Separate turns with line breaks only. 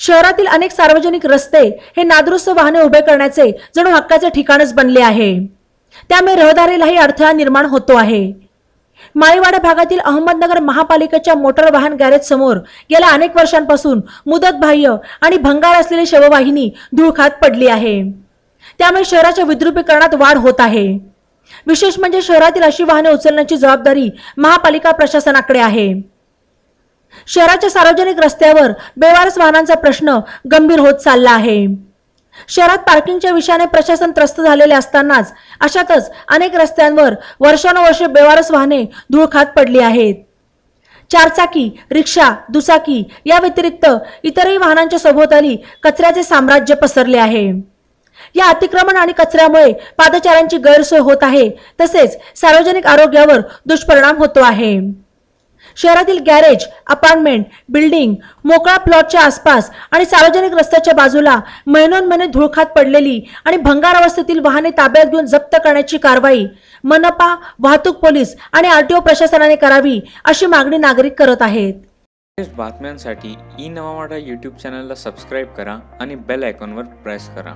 शहरातील अनेक सार्वजनिक रस्ते हे नादुरुस्त वाहने उभे करण्याचे जणू हक्काचे ठिकाणच बनले आहे। त्यामुळे रहदारीलाही अडथळा निर्माण होतो आहे। माळीवाडा भागातील अहमदनगर महापालिकेच्या मोटर वाहन गॅरेज समोर गेल्या अनेक वर्षांपासून मुदतबाह्य आणि भंगार असलेली शववाहिनी धूळ खात पडली आहे। त्यामुळे शहराच्या विद्रुपीकरणात वाढ होत आहे। विशेष म्हणजे शहरातील अशी वाहने उचलण्याची जबाबदारी महापालिका प्रशासनाकडे आहे। शहराच्या सार्वजनिक रस्त्यावर बेवारस वाहनांचा प्रश्न गंभीर होत चालला आहे। शहरात पार्किंगच्या विषयाने प्रशासन त्रस्त झालेले असतानाच अशातच अनेक रस्त्यांवर वर्षानुवर्षे बेवारस वाहने धूळ खात पडली आहेत। चारचाकी, रिक्षा, दुचाकी या व्यतिरिक्त इतरही वाहनांच्या सभोवताली कचऱ्याचे साम्राज्य पसरले आहे। या अतिक्रमण आणि कचऱ्यामुळे पादचाऱ्यांची गैरसोय होत आहे, तसेच सार्वजनिक आरोग्यावर दुष्परिणाम होतो आहे। शहरातील गॅरेज, अपार्टमेंट, बिल्डिंग, मोकळा प्लॉटच्या आसपास आणि सार्वजनिक रस्त्याच्या बाजूला महिनोन्महिने धूळ खात पडलेली आणि भंगार अवस्थेतील वाहने ताब्यात घेऊन जप्त करण्याची कारवाई मनपा, वाहतूक पोलीस आणि आरटीओ प्रशासनाने करावी अशी मागणी नागरिक करत आहेत।
बातम्यांसाठी ई नवा यूट्यूब चॅनलला सबस्क्राईब करा आणि बेल आयकॉनवर प्रेस करा।